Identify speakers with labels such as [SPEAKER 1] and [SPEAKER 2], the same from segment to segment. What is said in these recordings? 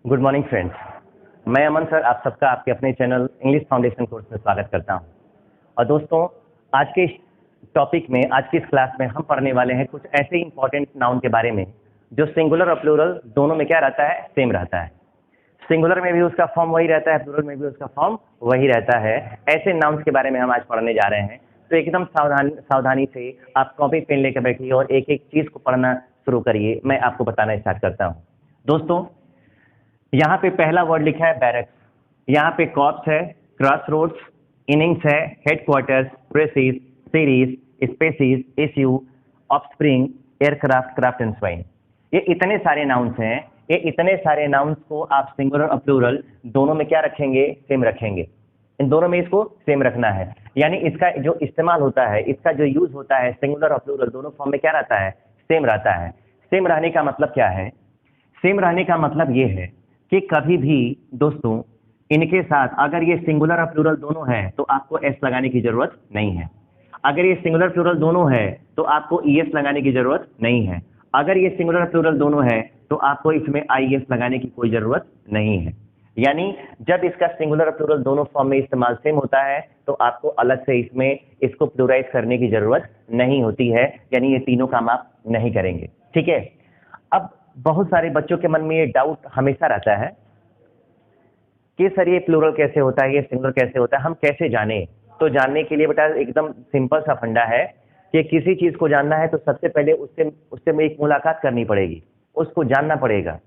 [SPEAKER 1] Good morning friends. मैं अमन sir आप सबका आपके अपने चैनल इंग्लिश फाउंडेशन कोर्स में स्वागत करता हूं। और दोस्तों, आज के इस टॉपिक में, आज की इस क्लास में हम पढ़ने वाले हैं कुछ ऐसे इंपॉर्टेंट नाउन के बारे में जो सिंगुलर और प्लूरल दोनों में क्या रहता है, सेम रहता है। सिंगुलर में भी उसका फॉर्म वही रहता है, प्लूरल में भी उसका फॉर्म वही रहता है। ऐसे नाउन्स के बारे में हम आज पढ़ने जा रहे हैं, तो एकदम सावधानी से आप कॉपी पेन लेकर बैठिए और एक एक चीज़ को पढ़ना शुरू करिए। मैं आपको बताना स्टार्ट करता हूँ। दोस्तों, यहाँ पे पहला वर्ड लिखा है बैरक्स, यहाँ पे कॉर्प्स है, क्रॉस रोड्स, इनिंग्स है, headquarters, precious, series, species, issue, offspring, aircraft, craft and swine. ये इतने सारे नाउन्स हैं। ये इतने सारे नाउन्स को आप सिंगुलर और प्लूरल दोनों में क्या रखेंगे, सेम रखेंगे। इन दोनों में इसको सेम रखना है, यानी इसका जो इस्तेमाल होता है, इसका जो यूज होता है, सिंगुलर और प्लूरल दोनों फॉर्म में क्या रहता है, सेम रहता है। सेम रहने का मतलब क्या है? सेम रहने का मतलब ये है कि कभी भी दोस्तों इनके साथ अगर ये सिंगुलर और प्लूरल दोनों है तो आपको एस लगाने की जरूरत नहीं है। अगर ये सिंगुलर प्लूरल दोनों है तो आपको ईएस लगाने की जरूरत नहीं है। अगर ये सिंगुलर प्लूरल दोनों है तो आपको इसमें आईएस लगाने की कोई जरूरत नहीं है। यानी जब इसका सिंगुलर और प्लूरल दोनों फॉर्म में इस्तेमाल सेम होता है तो आपको अलग से इसमें इसको प्लूराइज करने की जरूरत नहीं होती है, यानी ये तीनों काम आप नहीं करेंगे। ठीक है। अब बहुत सारे बच्चों के मन में ये डाउट हमेशा रहता है कि सर ये प्लूरल कैसे होता है, ये सिंगुलर कैसे होता है, हम कैसे जाने? तो जानने के लिए बेटा एकदम सिंपल सा फंडा है कि किसी चीज को जानना है तो सबसे पहले उससे एक मुलाकात करनी पड़ेगी, उसको जानना पड़ेगा,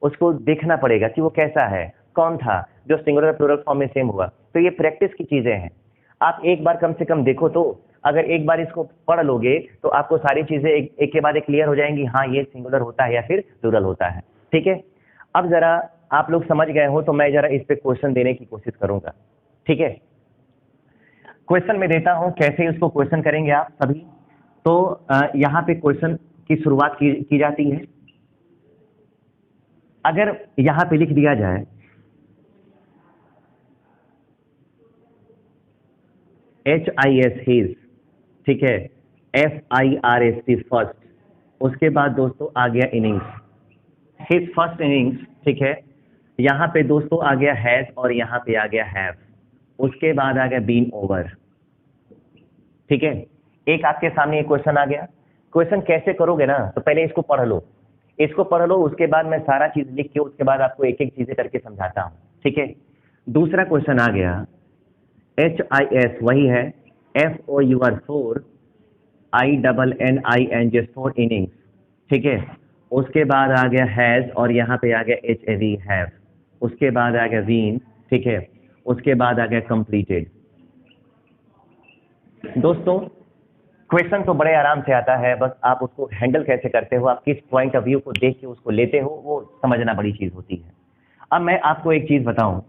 [SPEAKER 1] उसको देखना पड़ेगा कि वो कैसा है, कौन था जो सिंगुलर प्लूरल फॉर्म में सेम हुआ। तो ये प्रैक्टिस की चीजें हैं। आप एक बार कम से कम देखो, तो अगर एक बार इसको पढ़ लोगे तो आपको सारी चीजें एक के बाद एक क्लियर हो जाएंगी। हाँ, ये सिंगुलर होता है या फिर प्लूरल होता है। ठीक है। अब जरा आप लोग समझ गए हो तो मैं जरा इस पे क्वेश्चन देने की कोशिश करूंगा। ठीक है। क्वेश्चन में देता हूं, कैसे इसको क्वेश्चन करेंगे आप सभी। तो यहाँ पे क्वेश्चन की शुरुआत की जाती है। अगर यहाँ पे लिख दिया जाए HIS हिज, ठीक है, FIRST फर्स्ट, उसके बाद दोस्तों आ गया इनिंग्स, हिज फर्स्ट इनिंग्स। ठीक है। यहाँ पे दोस्तों आ गया हैज और यहाँ पे आ गया हैव, उसके बाद आ गया बीन ओवर। ठीक है। एक आपके सामने एक क्वेश्चन आ गया। क्वेश्चन कैसे करोगे ना, तो पहले इसको पढ़ लो, इसको पढ़ लो, उसके बाद मैं सारा चीज लिख के उसके बाद आपको एक एक चीजें करके समझाता हूँ। ठीक है। दूसरा क्वेश्चन आ गया HIS, वही है FOUR 4 INNING 4 इनिंग्स। ठीक है। उसके बाद आ गया हैज और यहाँ पे आ गया HAV हैव, उसके बाद आ गया वीन। ठीक है। उसके बाद आ गया कंप्लीटेड। दोस्तों, क्वेश्चन तो बड़े आराम से आता है, बस आप उसको हैंडल कैसे करते हो, आप किस पॉइंट ऑफ व्यू को देख के उसको लेते हो, वो समझना बड़ी चीज होती है। अब मैं आपको एक चीज बताऊं,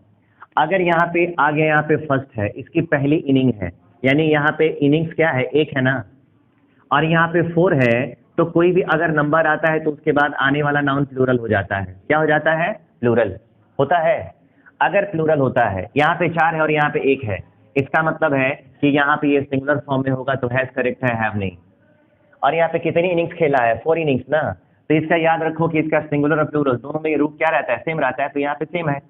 [SPEAKER 1] अगर यहाँ पे आ गया, यहाँ पे फर्स्ट है, इसकी पहली इनिंग है, यानी यहाँ पे इनिंग्स क्या है, एक है ना, और यहाँ पे 4 है, तो कोई भी अगर नंबर आता है तो उसके बाद आने वाला नाउन प्लूरल हो जाता है। क्या हो जाता है? प्लूरल होता है। अगर प्लूरल होता है, यहाँ पे 4 है और यहाँ पे 1 है, इसका मतलब है कि यहाँ पे ये सिंगुलर फॉर्म में होगा तो हैज करेक्ट है, हैव नहीं। और यहाँ पे कितनी इनिंग्स खेला है? 4 इनिंग्स ना। तो इसका याद रखो कि इसका सिंगुलर और प्लूरल दोनों में रूप क्या रहता है, सेम रहता है। तो यहाँ पे सेम है,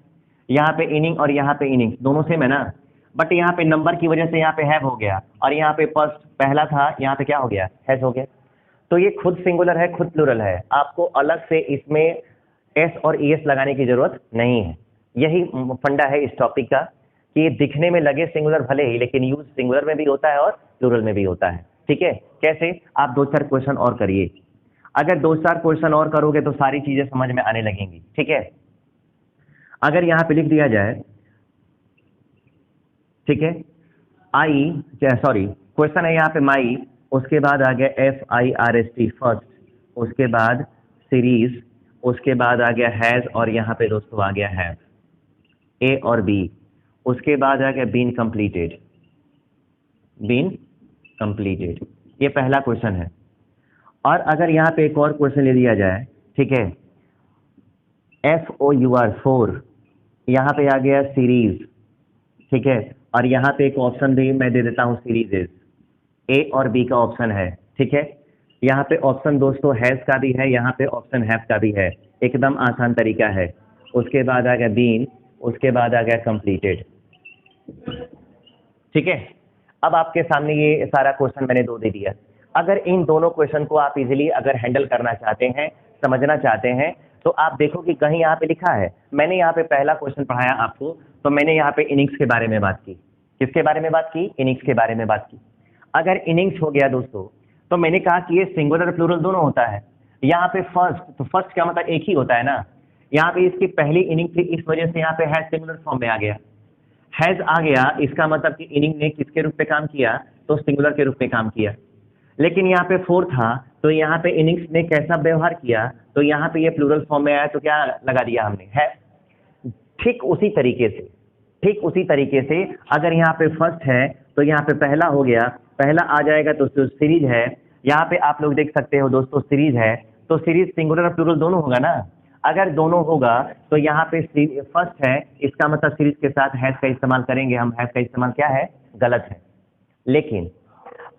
[SPEAKER 1] यहाँ पे इनिंग और यहाँ पे इनिंग्स दोनों सेम है ना। बट यहाँ पे नंबर की वजह से यहाँ पे हैव हो गया, और यहाँ पे फर्स्ट पहला था, यहाँ पे क्या हो गया, हैज हो गया। तो ये खुद सिंगुलर है, खुद प्लूरल है, आपको अलग से इसमें एस और ईएस लगाने की जरूरत नहीं है। यही फंडा है इस टॉपिक का कि ये दिखने में लगे सिंगुलर भले ही, लेकिन यूज सिंगुलर में भी होता है और प्लूरल में भी होता है। ठीक है। कैसे? आप 2-4 क्वेश्चन और करिए। अगर 2-4 क्वेश्चन और करोगे तो सारी चीजें समझ में आने लगेंगी। ठीक है। अगर यहाँ पे लिख दिया जाए, ठीक है, क्वेश्चन है यहाँ पे माई, उसके बाद आ गया FIRST फर्स्ट, उसके बाद सीरीज, उसके बाद आ गया हैज और यहाँ पे दोस्तों आ गया हैव, A और B, उसके बाद आ गया बीन कंप्लीटेड, बीन कंप्लीटेड। ये पहला क्वेश्चन है। और अगर यहाँ पे एक और क्वेश्चन ले लिया जाए, ठीक है, FOUR 4, यहाँ पे आ गया सीरीज। ठीक है। और यहाँ पे एक ऑप्शन भी मैं दे देता हूँ, सीरीजेस, A और B का ऑप्शन है। ठीक है। यहाँ पे ऑप्शन दोस्तों हैज का भी है, यहाँ पे ऑप्शन हैव का भी है, एकदम आसान तरीका है। उसके बाद आ गया बीन, उसके बाद आ गया कंप्लीटेड। ठीक है, अब आपके सामने ये सारा क्वेश्चन मैंने दे दिया। अगर इन दोनों क्वेश्चन को आप इजीली अगर हैंडल करना चाहते हैं, समझना चाहते हैं, तो आप देखो कि कहीं यहाँ पे लिखा है, मैंने यहाँ पे पहला क्वेश्चन पढ़ाया आपको, तो मैंने यहाँ पे इनिंग्स के बारे में बात की। किसके बारे में बात की? इनिंग्स के बारे में बात की। अगर इनिंग्स हो गया दोस्तों, तो मैंने कहा कि ये सिंगुलर प्लूरल दोनों होता है। यहाँ पे फर्स्ट, तो फर्स्ट का मतलब एक ही होता है ना। यहाँ पे इसकी पहली इनिंग थी, इस वजह से यहाँ पे हैज सिंगुलर फॉर्म में आ गया। हैज आ गया, इसका मतलब कि इनिंग ने किसके रूप में काम किया? तो सिंगुलर के रूप में काम किया। लेकिन यहाँ पे फोर था, तो यहाँ पे इनिंग्स ने कैसा व्यवहार किया? तो यहाँ पे ये प्लूरल फॉर्म में आया, तो क्या लगा दिया हमने? है। ठीक उसी तरीके से अगर यहाँ पे फर्स्ट है, तो यहाँ पे पहला हो गया, पहला आ जाएगा तो सीरीज है। यहाँ पे आप लोग देख सकते हो दोस्तों, सीरीज है, तो सीरीज सिंगुलर और प्लूरल दोनों होगा ना। अगर दोनों होगा तो यहाँ पे फर्स्ट है, इसका मतलब सीरीज के साथ हैज का इस्तेमाल करेंगे हम। हैज का इस्तेमाल क्या है? गलत है। लेकिन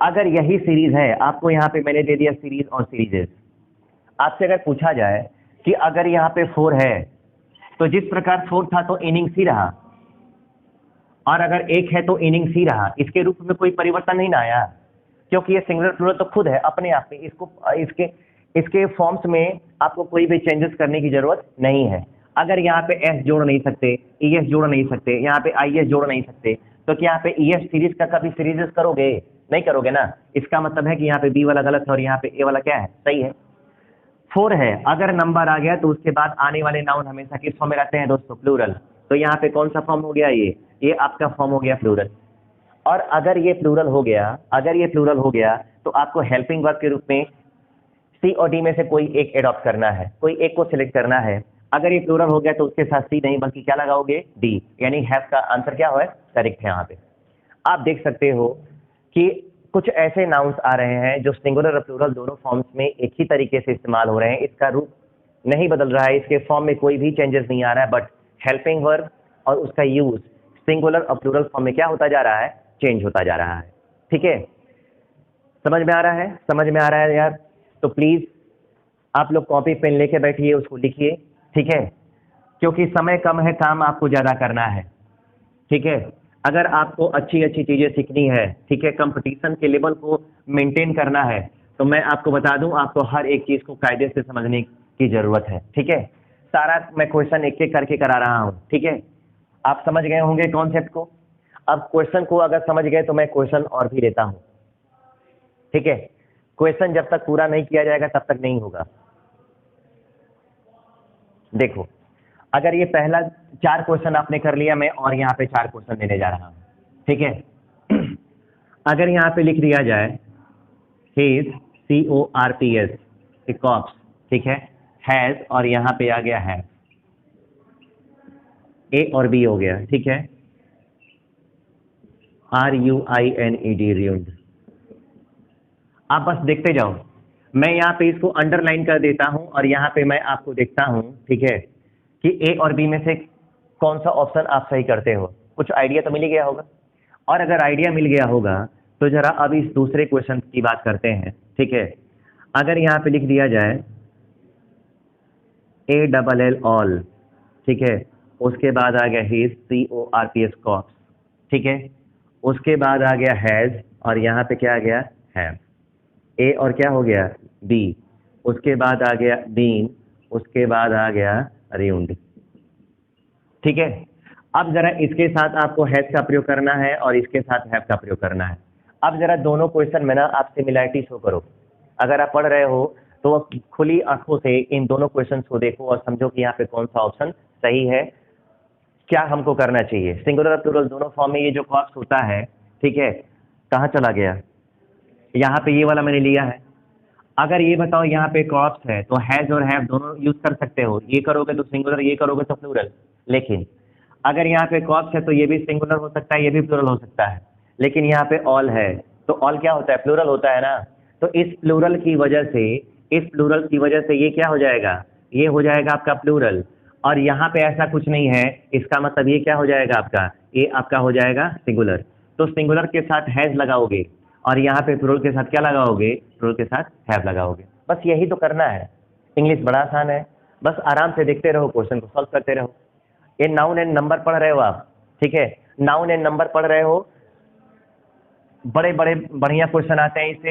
[SPEAKER 1] अगर यही सीरीज है, आपको यहाँ पे मैंने दे दिया सीरीज और सीरीजेस। आपसे अगर पूछा जाए कि अगर यहाँ पे फोर है, तो जिस प्रकार फोर था तो इनिंग्स ही रहा, और अगर एक है तो इनिंग्स ही रहा। इसके रूप में कोई परिवर्तन नहीं ना आया, क्योंकि ये सिंगुलर प्लूरल तो खुद है अपने आप में। इसके फॉर्म्स में आपको कोई भी चेंजेस करने की जरूरत नहीं है। अगर यहाँ पे एस जोड़ नहीं सकते, ई एस जोड़ नहीं सकते, यहाँ पे आई एस जोड़ नहीं सकते, तो क्या यहाँ पे ई एस सीरीज का कभी सीरीज करोगे? नहीं करोगे ना। इसका मतलब है कि यहाँ पे बी वाला गलत है और यहाँ पे ए वाला क्या है? सही है। फोर है, अगर नंबर आ गया तो उसके बाद आने वाले नाउन हमेशा किस फॉर्म में रहते हैं दोस्तों? प्लूरल। तो यहाँ पे कौन सा फॉर्म हो गया? ये आपका फॉर्म हो गया प्लूरल। और अगर ये प्लूरल हो गया, तो आपको हेल्पिंग वर्ब के रूप में सी और डी में से कोई एक एडॉप्ट करना है, कोई एक को सिलेक्ट करना है। अगर ये प्लूरल हो गया तो उसके साथ सी नहीं बल्कि क्या लगाओगे? डी, यानी हैव का आंसर क्या है? करेक्ट है। यहाँ पे आप देख सकते हो कि कुछ ऐसे नाउन्स आ रहे हैं जो सिंगुलर और प्लूरल दोनों फॉर्म्स में एक ही तरीके से इस्तेमाल हो रहे हैं। इसका रूप नहीं बदल रहा है, इसके फॉर्म में कोई भी चेंजेस नहीं आ रहा है, बट हेल्पिंग वर्ब और उसका यूज सिंगुलर और प्लूरल फॉर्म में क्या होता जा रहा है? चेंज होता जा रहा है। ठीक है, समझ में आ रहा है यार? तो प्लीज आप लोग कॉपी पेन लेके बैठिए, उसको लिखिए। ठीक है, क्योंकि समय कम है, काम आपको ज्यादा करना है। ठीक है, अगर आपको अच्छी अच्छी चीजें सीखनी है, ठीक है, कंपटीशन के लेवल को मेंटेन करना है, तो मैं आपको बता दूं, आपको हर एक चीज को कायदे से समझने की जरूरत है। ठीक है, सारा मैं क्वेश्चन एक एक करके करा रहा हूं। ठीक है, आप समझ गए होंगे कॉन्सेप्ट को। अब क्वेश्चन को अगर समझ गए तो मैं क्वेश्चन और भी लेता हूं। ठीक है, क्वेश्चन जब तक पूरा नहीं किया जाएगा तब तक नहीं होगा। देखो, अगर ये पहला 4 क्वेश्चन आपने कर लिया, मैं और यहाँ पे 4 क्वेश्चन लेने जा रहा हूँ। ठीक है, अगर यहाँ पे लिख दिया जाए हिज, CORPS, कॉप्स, ठीक है, हैज और यहाँ पे आ गया है, ए और बी हो गया। ठीक है, RUINED, RUINED। आप बस देखते जाओ, मैं यहाँ पे इसको अंडरलाइन कर देता हूँ और यहाँ पे मैं आपको देखता हूँ। ठीक है, कि ए और बी में से कौन सा ऑप्शन आप सही करते हो। कुछ आइडिया तो मिल ही गया होगा, और अगर आइडिया मिल गया होगा तो जरा अब इस दूसरे क्वेश्चन की बात करते हैं। ठीक है, अगर यहाँ पे लिख दिया जाए ALL ऑल, ठीक है, उसके बाद आ गया हिज, CORPS, कॉप्स, ठीक है, उसके बाद आ गया हैज और यहाँ पे क्या आ गया? हैव। ए और क्या हो गया? बी, उसके बाद आ गया बीन, उसके बाद आ गया RUINED। ठीक है, अब जरा इसके साथ आपको हैज का प्रयोग करना है और इसके साथ हैव का प्रयोग करना है। अब जरा दोनों क्वेश्चन में ना आप सिमिलैरिटी शो करो। अगर आप पढ़ रहे हो तो खुली आंखों से इन दोनों क्वेश्चन को देखो और समझो कि यहाँ पे कौन सा ऑप्शन सही है, क्या हमको करना चाहिए। सिंगुलर और प्लूरल दोनों फॉर्म में ये जो कॉप्स होता है, ठीक है, कहाँ चला गया? यहाँ पे ये वाला मैंने लिया है। अगर ये बताओ यहाँ पे कॉप्स है तो हैज और हैव दोनों यूज कर सकते हो। ये करोगे तो सिंगुलर, ये करोगे तो प्लूरल। लेकिन अगर यहाँ पे कॉप्स है तो ये भी सिंगुलर हो सकता है, ये भी प्लूरल हो सकता है। लेकिन यहाँ पे ऑल है तो ऑल क्या होता है? प्लूरल होता है ना। तो इस प्लूरल की वजह से ये क्या हो जाएगा? ये हो जाएगा आपका प्लूरल। और यहाँ पे ऐसा कुछ नहीं है, इसका मतलब ये क्या हो जाएगा आपका? ये आपका हो जाएगा सिंगुलर। तो सिंगुलर के साथ हैज लगाओगे और यहाँ पे प्लूरल के साथ क्या लगाओगे? प्लूरल के साथ हैव लगाओगे। बस यही तो करना है। इंग्लिश बड़ा आसान है। बस आराम से देखते रहो, क्वेश्चन को सॉल्व करते रहो। ये नाउन एंड नंबर पढ़ रहे हो आप, ठीक है, नाउन एंड नंबर पढ़ रहे हो, बड़े बड़े बढ़िया क्वेश्चन आते हैं इससे।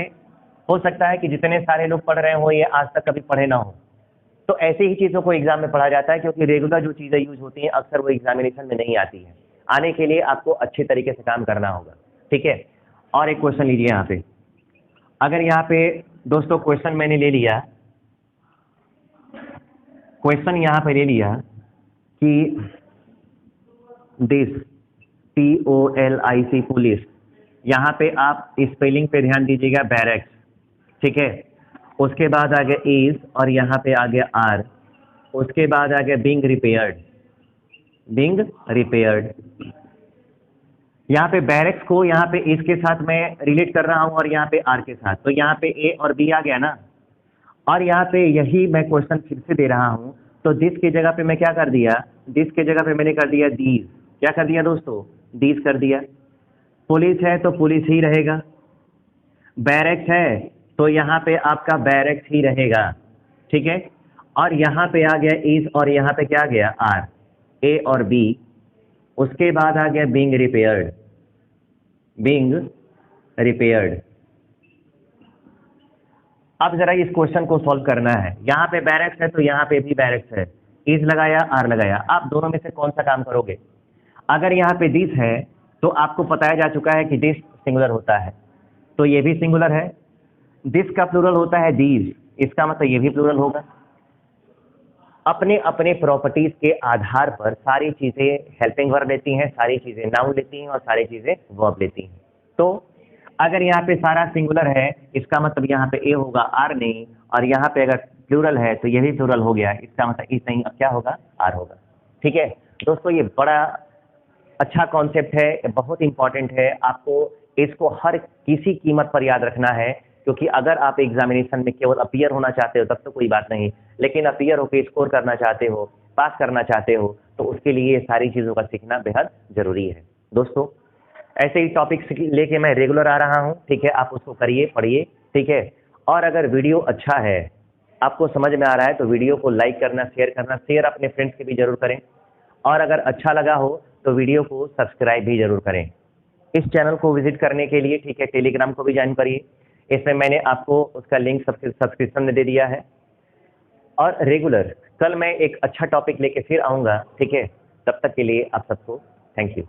[SPEAKER 1] हो सकता है कि जितने सारे लोग पढ़ रहे हो ये आज तक कभी पढ़े ना हो, तो ऐसी ही चीज़ों को एग्जाम में पढ़ा जाता है, क्योंकि रेगुलर जो चीज़ें यूज होती हैं अक्सर वो एग्जामिनेशन में नहीं आती है। आने के लिए आपको अच्छे तरीके से काम करना होगा, ठीक है। और एक क्वेश्चन लीजिए यहाँ पे, अगर यहाँ पे दोस्तों क्वेश्चन मैंने ले लिया, क्वेश्चन यहाँ पे ले लिया कि दिस POLIC पुलिस, यहाँ पे आप स्पेलिंग पे ध्यान दीजिएगा, बैरक्स, ठीक है। उसके बाद आ गया इज और यहाँ पे आ गया आर, उसके बाद आ गया बिंग रिपेयर्ड, बिंग रिपेयर्ड। यहाँ पे बैरक्स को यहाँ पे इज के साथ मैं रिलेट कर रहा हूँ और यहाँ पे आर के साथ, तो यहाँ पे ए और बी आ गया ना। और यहाँ पे यही मैं क्वेश्चन फिर से दे रहा हूँ, तो दिस की जगह पे मैं क्या कर दिया, दिस की जगह पे मैंने कर दिया दीज। क्या कर दिया दोस्तों, दीज कर दिया। पुलिस है तो पुलिस ही रहेगा, बैरक्स है तो यहाँ पे आपका बैरक्स ही रहेगा, ठीक है। और यहाँ पे आ गया इज और यहाँ पे क्या आ गया आर, ए और बी। उसके बाद आ गया बिंग रिपेयर्ड, बिंग रिपेयर्ड। अब जरा इस क्वेश्चन को सॉल्व करना है। यहाँ पे बैरक्स है तो यहाँ पे भी बैरक्स है, इज लगाया आर लगाया, आप दोनों में से कौन सा काम करोगे। अगर यहाँ पे दिस है तो आपको बताया जा चुका है कि दिस सिंगुलर होता है, तो ये भी सिंगुलर है। दिस का प्लूरल होता है दीज, इसका मतलब ये भी प्लूरल होगा। अपने अपने प्रॉपर्टीज के आधार पर सारी चीजें हेल्पिंग वर्ब लेती हैं, सारी चीजें नाउन लेती हैं और सारी चीजें वर्ब लेती हैं। तो अगर यहाँ पे सारा सिंगुलर है इसका मतलब यहाँ पे ए होगा, आर नहीं। और यहाँ पे अगर प्लूरल है तो ये भी प्लूरल हो गया, इसका मतलब इस नहीं, अब क्या होगा, आर होगा, ठीक है। दोस्तों ये बड़ा अच्छा कॉन्सेप्ट है, बहुत इंपॉर्टेंट है, आपको इसको हर किसी कीमत पर याद रखना है। क्योंकि अगर आप एग्जामिनेशन में केवल अपीयर होना चाहते हो तब तो कोई बात नहीं, लेकिन अपीयर होकर स्कोर करना चाहते हो, पास करना चाहते हो, तो उसके लिए ये सारी चीज़ों का सीखना बेहद जरूरी है। दोस्तों ऐसे ही टॉपिक्स लेके मैं रेगुलर आ रहा हूँ, ठीक है, आप उसको करिए, पढ़िए, ठीक है। और अगर वीडियो अच्छा है, आपको समझ में आ रहा है, तो वीडियो को लाइक करना, शेयर अपने फ्रेंड्स के भी जरूर करें। और अगर अच्छा लगा हो तो वीडियो को सब्सक्राइब भी जरूर करें। इस चैनल को विजिट करने के लिए, ठीक है, टेलीग्राम को भी ज्वाइन करिए, इसमें मैंने आपको उसका लिंक सब्सक्रिप्शन में दे दिया है। और रेगुलर कल मैं एक अच्छा टॉपिक लेके फिर आऊँगा, ठीक है, तब तक के लिए आप सबको थैंक यू।